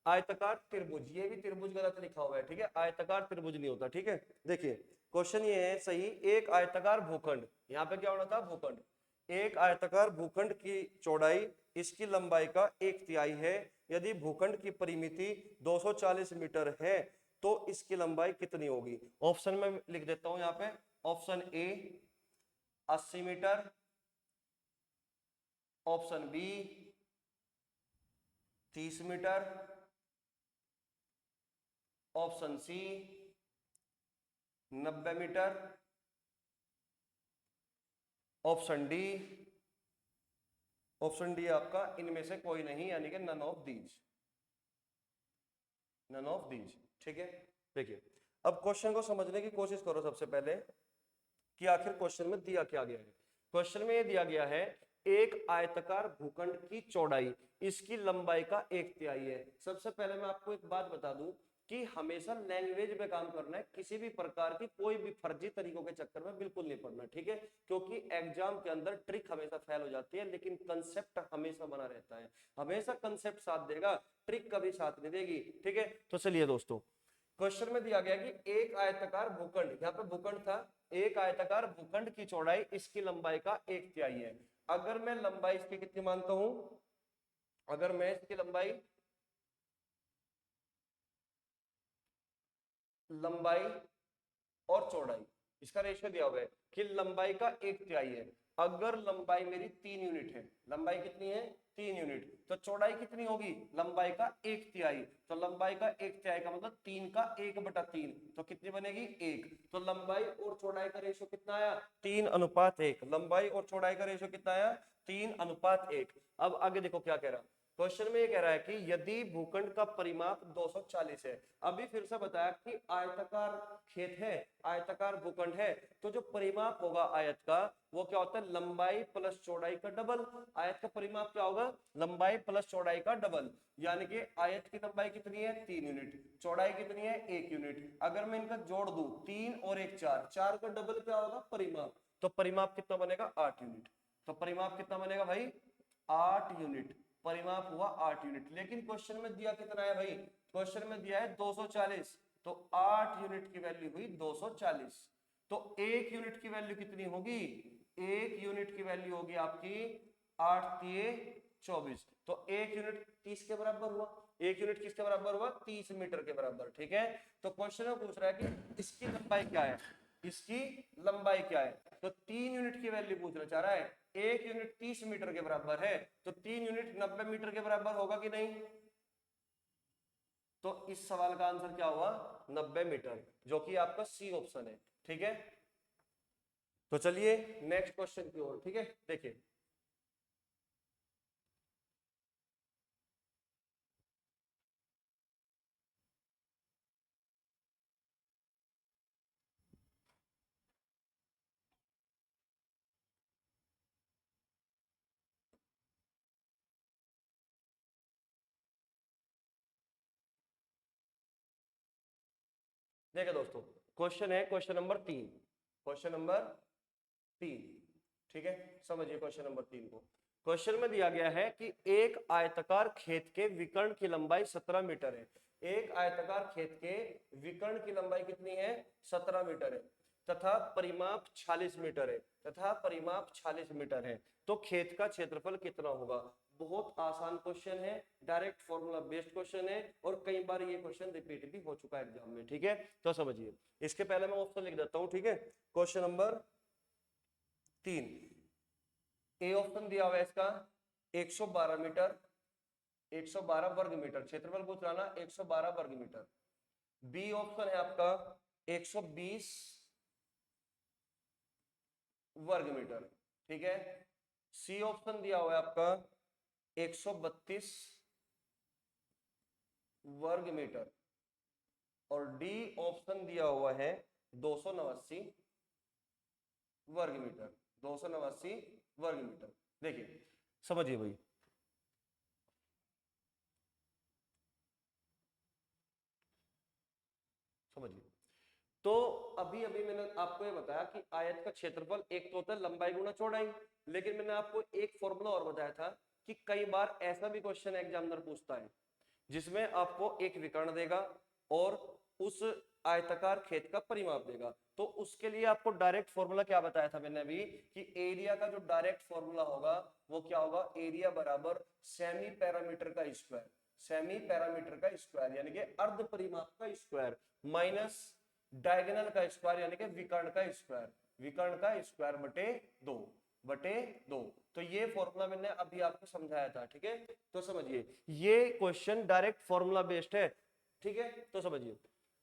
आयताकार त्रिभुज, ये भी त्रिभुज गलत लिखा हुआ है। ठीक है, आयताकार त्रिभुज नहीं होता। ठीक है, देखिए क्वेश्चन ये है सही, एक आयताकार भूखंड, यहाँ पे क्या होना था, भूखंड। एक आयताकार भूखंड की चौड़ाई इसकी लंबाई का 1/3 है, यदि भूखंड की परिमिति 240 मीटर है, तो इसकी लंबाई कितनी होगी। ऑप्शन में लिख देता हूं यहाँ पे, option A 80 metre, option B 30 metre, option C 90 metre, option D आपका इनमें से कोई नहीं, यानी कि none of these, none of these. ठीक है, देखिए अब क्वेश्चन को समझने की कोशिश करो सबसे पहले कि आखिर क्वेश्चन में दिया क्या गया है। क्वेश्चन में ये दिया गया है एक आयताकार भूखंड की चौड़ाई इसकी लंबाई का 1/3 है। सबसे पहले मैं आपको एक बात बता दूं कि हमेशा लैंग्वेज में काम करना है, किसी भी प्रकार की कोई भी फर्जी तरीकों के चक्कर में बिल्कुल नहीं पड़ना, ठीक है, क्योंकि एग्जाम के अंदर ट्रिक हमेशा फेल हो जाती है, लेकिन कंसेप्ट हमेशा बना रहता है। हमेशा कंसेप्ट साथ देगा, ट्रिक कभी साथ नहीं देगी। ठीक है, तो चलिए दोस्तों, क्वेश्चन में दिया गया कि एक आयताकार भूखंड, यहाँ पे भूखंड था, एक आयताकार भूखंड की चौड़ाई इसकी लंबाई का 1/3 है। अगर मैं लंबाई इसकी कितनी मानता हूं, अगर मैं इसकी लंबाई और चौड़ाई, इसका रेशियो दिया हुआ है कि लंबाई का 1/3 है। अगर लंबाई मेरी 3 यूनिट है, लंबाई कितनी है 3 यूनिट, तो चौड़ाई कितनी होगी लंबाई का 1/3, तो लंबाई का 1/3 का मतलब 3 का 1/3, तो कितनी बनेगी 1। तो लंबाई और चौड़ाई का रेशियो कितना आया 3:1। लंबाई और चौड़ाई का रेशियो कितना आया 3:1। अब आगे देखो क्या कह रहा, क्वेश्चन में ये कह रहा है कि यदि भूखंड का परिमाप 240 है, अभी फिर से बताया कि आयताकार खेत है, आयताकार भूखंड है, तो जो परिमाप होगा आयत का वो क्या होता है लंबाई प्लस चौड़ाई का डबल। आयत का परिमाप क्या होगा लंबाई प्लस चौड़ाई का डबल, यानी कि आयत की लंबाई कितनी है 3 यूनिट, चौड़ाई कितनी है 1 यूनिट। अगर मैं इनका जोड़ दूं 3 और 1 4, 4 का डबल क्या होगा परिमाप, तो परिमाप कितना बनेगा 8 यूनिट। तो परिमाप कितना बनेगा भाई 8 यूनिट, परिमाप हुआ 8 यूनिट। लेकिन क्वेश्चन में दिया कितना है भाई, क्वेश्चन में दिया है 240, तो 8 यूनिट की वैल्यू हुई 240। तो 1 यूनिट की वैल्यू कितनी होगी, 1 यूनिट की वैल्यू होगी आपकी 8 तिये 24, तो 1 यूनिट 30 के बराबर हुआ। 1 यूनिट किसके बराबर हुआ 30 मीटर के बराबर। ठीक है, तो क्वेश्चन में पूछ रहा है कि इसकी लंबाई क्या है, इसकी लंबाई क्या है, तो 3 यूनिट की वैल्यू पूछना चाह रहा है। 1 यूनिट 30 मीटर के बराबर है, तो 3 यूनिट 90 मीटर के बराबर होगा कि नहीं, तो इस सवाल का आंसर क्या हुआ 90 मीटर, जो कि आपका सी ऑप्शन है। ठीक है, तो चलिए नेक्स्ट क्वेश्चन की ओर। ठीक है, देखिए देखिए दोस्तों, क्वेश्चन है क्वेश्चन नंबर 3, क्वेश्चन नंबर 3। ठीक है, समझिए क्वेश्चन नंबर 3 को। क्वेश्चन में दिया गया है कि एक आयताकार खेत के विकर्ण की लंबाई 17 मीटर है। एक आयताकार खेत के विकर्ण की लंबाई कितनी है 17 मीटर है, तथा परिमाप 46 मीटर है, तथा परिमाप 46 मीटर है, तो खेत का क्षेत्रफल कितना होगा। बहुत आसान क्वेश्चन है, डायरेक्ट फॉर्मूला बेस्ड क्वेश्चन है, और कई बार ये क्वेश्चन रिपीट भी हो चुका है एग्जाम में। ठीक है, तो समझिए, इसके पहले मैं ऑप्शन लिख देता हूं। ठीक है, क्वेश्चन नंबर 3, ए ऑप्शन दिया हुआ है इसका 112 मीटर, 112 वर्ग मीटर क्षेत्रफल पूछ रहा ना 112 वर्ग मीटर। बी ऑप्शन है आपका 120 वर्ग मीटर। ठीक है, सी ऑप्शन दिया हुआ है आपका 132 वर्ग मीटर, और डी ऑप्शन दिया हुआ है 289 वर्ग मीटर, 289 वर्ग मीटर। देखिए समझिए भाई, समझिए, तो अभी अभी मैंने आपको ये बताया कि आयत का क्षेत्रफल एक तो होता है लंबाई गुना चौड़ाई, लेकिन मैंने आपको एक फॉर्मूला और बताया था कि कई बार ऐसा भी क्वेश्चन एग्जामिनर पूछता है जिसमें आपको एक विकर्ण देगा और उस आयताकार खेत का परिमाप देगा, तो उसके लिए आपको डायरेक्ट फॉर्मूला क्या बताया था मैंने अभी कि एरिया का जो डायरेक्ट फॉर्मूला होगा वो क्या होगा, एरिया बराबर सेमी पैरामीटर का स्क्वायर, सेमी पैरामीटर का स्क्वायर यानी कि अर्ध परिमाप का स्क्वायर, माइनस डायगोनल का स्क्वायर यानी कि विकर्ण का स्क्वायर, विकर्ण का स्क्वायर बटे दो। तो ये फॉर्मूला मैंने अभी आपको समझाया था। ठीक है, तो समझिए ये क्वेश्चन डायरेक्ट फॉर्मूला बेस्ड है। ठीक है, तो समझिए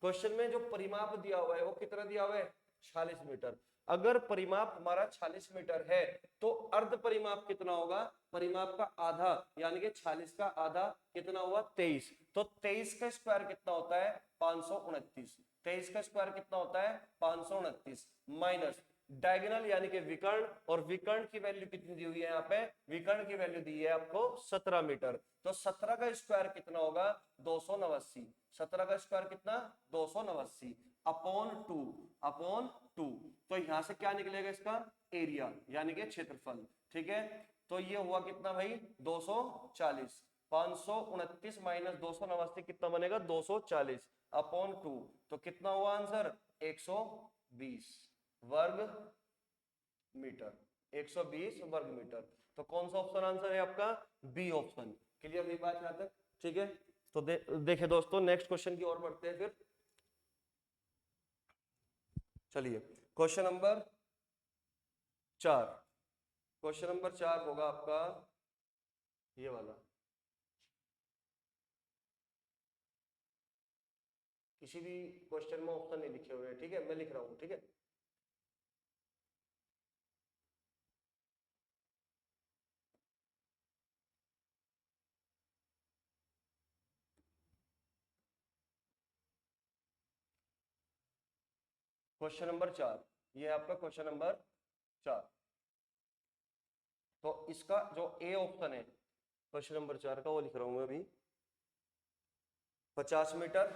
क्वेश्चन में जो परिमाप दिया हुआ है वो कितना दिया हुआ है 46 मीटर। अगर परिमाप हमारा 46 मीटर है तो अर्ध परिमाप कितना होगा, परिमाप का आधा यानी कि 46 का आधा कितना हुआ 23, तो 23 का स्क्वायर कितना होता है 529, 23 का स्क्वायर कितना होता है 529 माइनस डायगोनल यानी कि विकर्ण, और विकर्ण की वैल्यू कितनी दी हुई है यहाँ पे, विकर्ण की वैल्यू दी है आपको 17 मीटर, तो 17 का स्क्वायर कितना होगा 289, 17 का स्क्वायर कितना 289 अपॉन 2, तो यहां से क्या निकलेगा इसका एरिया यानी कि क्षेत्रफल, ठीक है। तो ये हुआ कितना भाई 240, 529 माइनस 289 कितना बनेगा 240 अपॉन 2, तो कितना हुआ आंसर 120 वर्ग मीटर, 120 वर्ग मीटर। तो कौन सा ऑप्शन आंसर है आपका बी ऑप्शन। क्लियर हुई बात यहां तक, ठीक है। तो देखिए दोस्तों नेक्स्ट क्वेश्चन की ओर बढ़ते हैं फिर। चलिए क्वेश्चन नंबर 4, क्वेश्चन नंबर 4 होगा आपका ये वाला, किसी भी क्वेश्चन में ऑप्शन नहीं लिखे हुए हैं, ठीक है, मैं लिख रहा हूं, ठीक है। क्वेश्चन नंबर 4, ये है आपका क्वेश्चन नंबर 4। तो इसका जो ए ऑप्शन है क्वेश्चन नंबर 4 का वो लिख रहा हूं मैं अभी, 50 मीटर।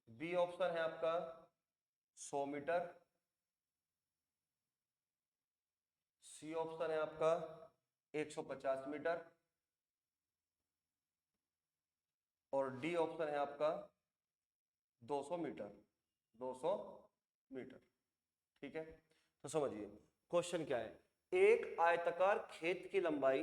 बी ऑप्शन है आपका 100 मीटर। सी ऑप्शन है आपका 150 मीटर और डी ऑप्शन है आपका 200 मीटर, 200 मीटर, ठीक है। तो समझिए क्वेश्चन क्या है, एक आयताकार खेत की लंबाई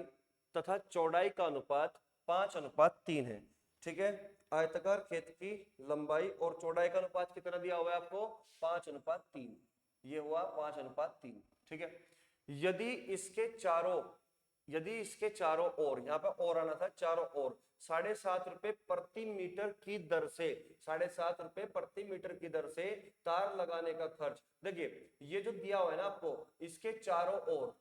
तथा चौड़ाई का अनुपात 5:3 है, ठीक है। आयताकार खेत की लंबाई और चौड़ाई का अनुपात कितना दिया हुआ है आपको 5:3, ये हुआ 5:3, ठीक है। यदि इसके चारों ओर, यहाँ पे और आना था, चारों ओर 7.5 रुपए प्रति मीटर की दर से, 7.5 रुपए प्रति मीटर की दर से तार लगाने का खर्च, देखिए ये जो दिया हुआ है ना आपको, इसके चारों ओर,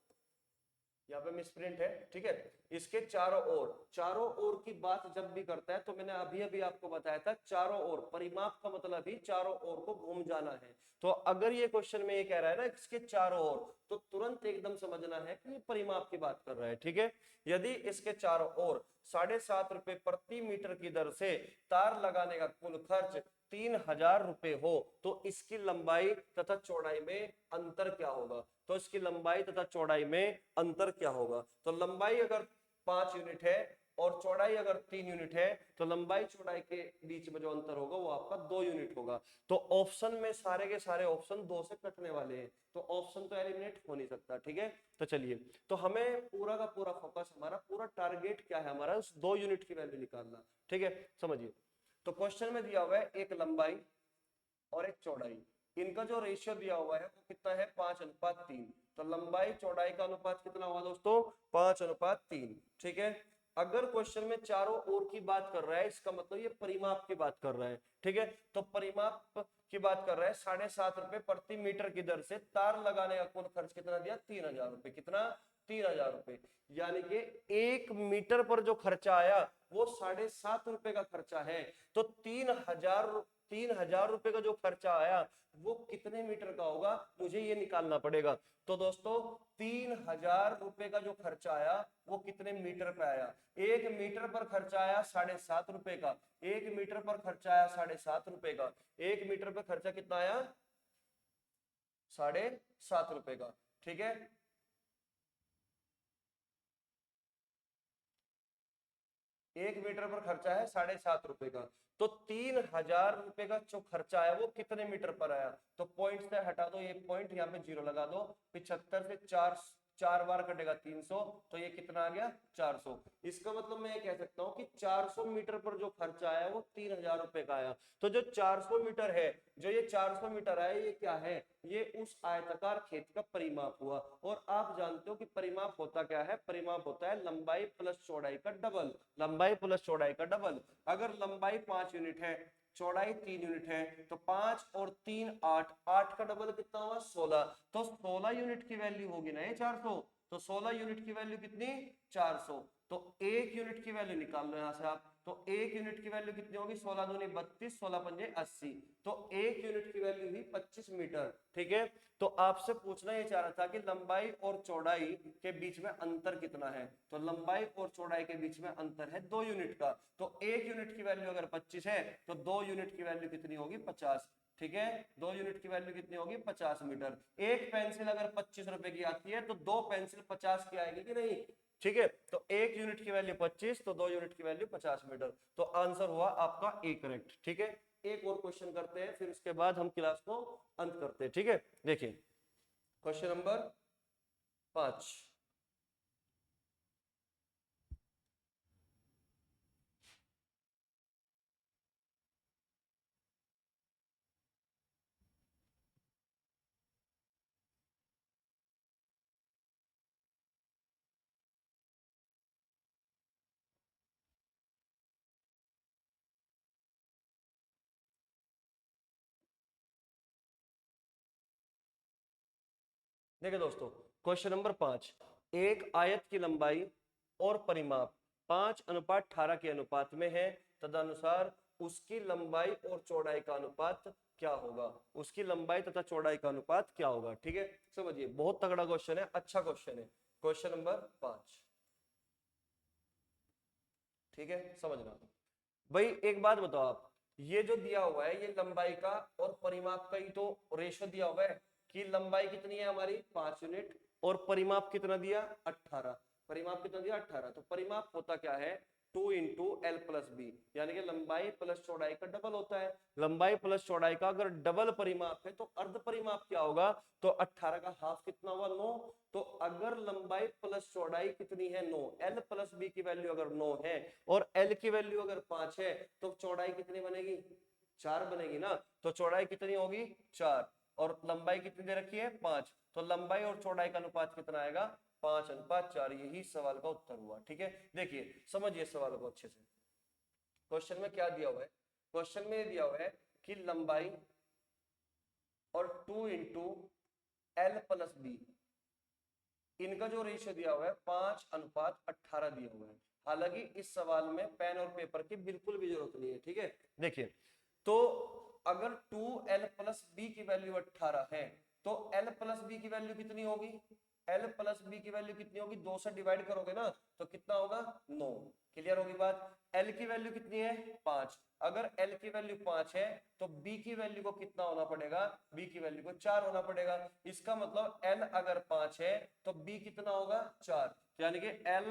यहाँ पे मिसप्रिंट है, ठीक है, इसके चारों ओर की बात जब भी करता है तो मैंने अभी अभी आपको बताया था चारों ओर, परिमाप का मतलब ही चारों ओर को घूम जाना है। तो अगर ये क्वेश्चन में ये कह रहा है ना इसके चारों ओर, तो तुरंत एकदम समझना है कि परिमाप की बात कर रहा है, ठीक है। यदि इसके चारों ओर 7.5 रुपए प्रति मीटर की दर से तार लगाने का कुल खर्च 3,000 रुपए हो तो इसकी लंबाई तथा चौड़ाई में अंतर क्या होगा, तो इसकी लंबाई तथा चौड़ाई में अंतर क्या होगा। तो लंबाई अगर 5 यूनिट है और चौड़ाई अगर 3 यूनिट है तो लंबाई चौड़ाई के बीच में जो अंतर होगा वो आपका 2 यूनिट होगा। तो ऑप्शन में सारे के सारे ऑप्शन 2 से कटने वाले हैं, तो ऑप्शन तो एलिमिनेट हो नहीं सकता, ठीक है। तो चलिए, तो हमें पूरा का पूरा फोकस, हमारा पूरा टारगेट क्या है, हमारा उस 2 यूनिट की वैल्यू निकालना, ठीक है। समझिए, तो क्वेश्चन में दिया हुआ है एक लंबाई और एक चौड़ाई, इनका जो रेशियो दिया हुआ है वो कितना है 5:3, तो लंबाई चौड़ाई का अनुपात कितना हुआ दोस्तों 5:3, ठीक है। अगर क्वेश्चन में चारों ओर की बात कर रहा है इसका मतलब ये परिमाप की बात कर रहा है, ठीक है। तो परिमाप की बात कर रहा है 7.5 रुपए प्रति मीटर की दर से तार लगाने का कुल खर्च कितना दिया 3,000 रुपए, कितना 3,000 रुपए, यानी कि 1 मीटर पर जो खर्चा आया वो 7.5 रुपए का खर्चा है। तो 3,000 रुपए का जो खर्चा आया वो कितने मीटर का होगा, मुझे ये निकालना पड़ेगा। तो दोस्तों 3,000 रुपए का जो खर्चा आया वो कितने मीटर पे आया, 1 मीटर पर खर्चा आया 7.5 रुपए का, 1 मीटर पर खर्चा आया 7.5 रुपए का, 1 मीटर पर खर्चा कितना आया 7.5 रुपए का, ठीक है। 1 मीटर पर खर्चा है 7.5 रुपए का, तो 3,000 रुपए का जो खर्चा है वो कितने मीटर पर आया, तो पॉइंट से हटा दो, ये पॉइंट यहाँ पे 0 लगा दो, 75 से 4 बार कटेगा 300, तो ये कितना आ गया 400। इसका मतलब मैं ये कह सकता हूँ कि 400 मीटर पर जो खर्चा आया वो 3000 रुपए का आया। तो जो 400 मीटर है, जो ये 400 मीटर आया, ये क्या है, ये उस आयताकार खेत का परिमाप हुआ। और आप जानते हो कि परिमाप होता क्या है, परिमाप होता है लंबाई प्लस चौड़ाई का डबल, लंबाई प्लस चौड़ाई का डबल। अगर लंबाई 5 यूनिट है, चौड़ाई 3 यूनिट है, तो 5 और 3 8, 8 का डबल कितना हुआ 16, तो 16 यूनिट की वैल्यू होगी ना ये 400। तो 16 यूनिट की वैल्यू कितनी 400, तो 1 यूनिट की वैल्यू निकाल लो यहां से आप। तो 1 यूनिट की वैल्यू कितनी होगी, 16 दूनी 32, 16 पंजे 80, तो 1 यूनिट की वैल्यू हुई 25 मीटर। ठीक है, तो आपसे पूछना ये चाह रहा था कि लंबाई और चौड़ाई के बीच में अंतर कितना है, तो लंबाई और चौड़ाई के बीच में अंतर है 2 यूनिट का। तो 1 यूनिट की वैल्यू अगर 25 है, तो 2 यूनिट की वैल्यू कितनी होगी 50। ठीक है, 2 यूनिट की वैल्यू कितनी होगी 50 मीटर। एक पेंसिल अगर 25 रुपए की आती है, तो 2 पेंसिल 50 की आएगी कि नहीं। ठीक है, तो 1 यूनिट की वैल्यू 25, तो 2 यूनिट की वैल्यू 50 मीटर। तो आंसर हुआ आपका ए करेक्ट। ठीक है, एक और क्वेश्चन करते हैं, फिर उसके बाद हम क्लास को अंत करते हैं। ठीक है, देखिए क्वेश्चन नंबर 5। देखिए दोस्तों, क्वेश्चन नंबर 5, एक आयत की लंबाई और परिमाप 5:18 के अनुपात में है, तदनुसार उसकी लंबाई और चौड़ाई का अनुपात क्या होगा, उसकी लंबाई तथा चौड़ाई का अनुपात क्या होगा। ठीक है, समझिए बहुत तगड़ा क्वेश्चन है, अच्छा क्वेश्चन है। क्वेश्चन नंबर 5, ठीक है, समझना भाई। एक बात बताओ आप, ये जो दिया हुआ है, ये लंबाई का और परिमाप का ही तो रेशो दिया हुआ है कि लंबाई कितनी है हमारी 5 यूनिट और परिमाप कितना दिया 18। परिमाप कितना दिया 18, तो परिमाप होता क्या है 2 इंटू एल प्लस बी, यानी कि लंबाई प्लस चौड़ाई का डबल होता है। लंबाई प्लस चौड़ाई का अगर डबल परिमाप है, तो अर्ध परिमाप क्या होगा, तो 18 का हाफ कितना हुआ 9। तो अगर लंबाई प्लस चौड़ाई कितनी है 9, एल प्लस बी की वैल्यू अगर 9 है और एल की वैल्यू अगर 5 है, तो चौड़ाई कितनी बनेगी 4 बनेगी ना। तो चौड़ाई कितनी होगी 4, और लंबाई कितनी दे रखी है 5, तो लंबाई और चौड़ाई का अनुपात कितना आएगा 5:4। यही सवाल का उत्तर हुआ। ठीक है, देखिए समझिए सवाल को अच्छे से। क्वेश्चन में क्या दिया हुआ है, क्वेश्चन में दिया हुआ है कि लंबाई और 2 इंटू एल प्लस बी, इनका जो रेशियो दिया हुआ है 5:18 दिया हुआ है। हालांकि इस सवाल में पेन और पेपर की बिल्कुल भी जरूरत नहीं है। ठीक है, देखिए तो अगर 2l प्लस बी की वैल्यू 18 है, तो l प्लस बी की वैल्यू कितनी होगी, l प्लस बी की वैल्यू कितनी होगी, 2 से डिवाइड करोगे ना, तो कितना होगा 9। क्लियर होगी बात। l की वैल्यू कितनी है 5, अगर l की वैल्यू 5 है, तो b की वैल्यू को कितना होना पड़ेगा, b की वैल्यू को 4 होना पड़ेगा। इसका मतलब l अगर 5 है, तो b कितना होगा 4, यानी कि l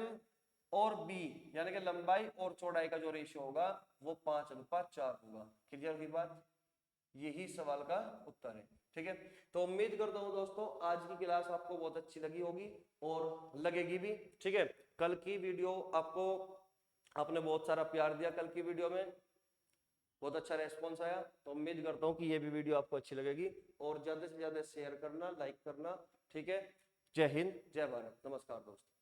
और b यानी कि लंबाई और चौड़ाई का जो रेशियो होगा वो 5:4 होगा। क्लियर हुई बात, यही सवाल का उत्तर है। ठीक है, तो उम्मीद करता हूं दोस्तों आज की क्लास आपको बहुत अच्छी लगी होगी और लगेगी भी। ठीक है, कल की वीडियो आपको, आपने बहुत सारा प्यार दिया कल की वीडियो में, बहुत अच्छा रेस्पॉन्स आया, तो उम्मीद करता हूँ कि ये भी वीडियो आपको अच्छी लगेगी, और ज्यादा से ज्यादा शेयर करना, लाइक करना। ठीक है, जय हिंद, जय भारत, नमस्कार दोस्तों।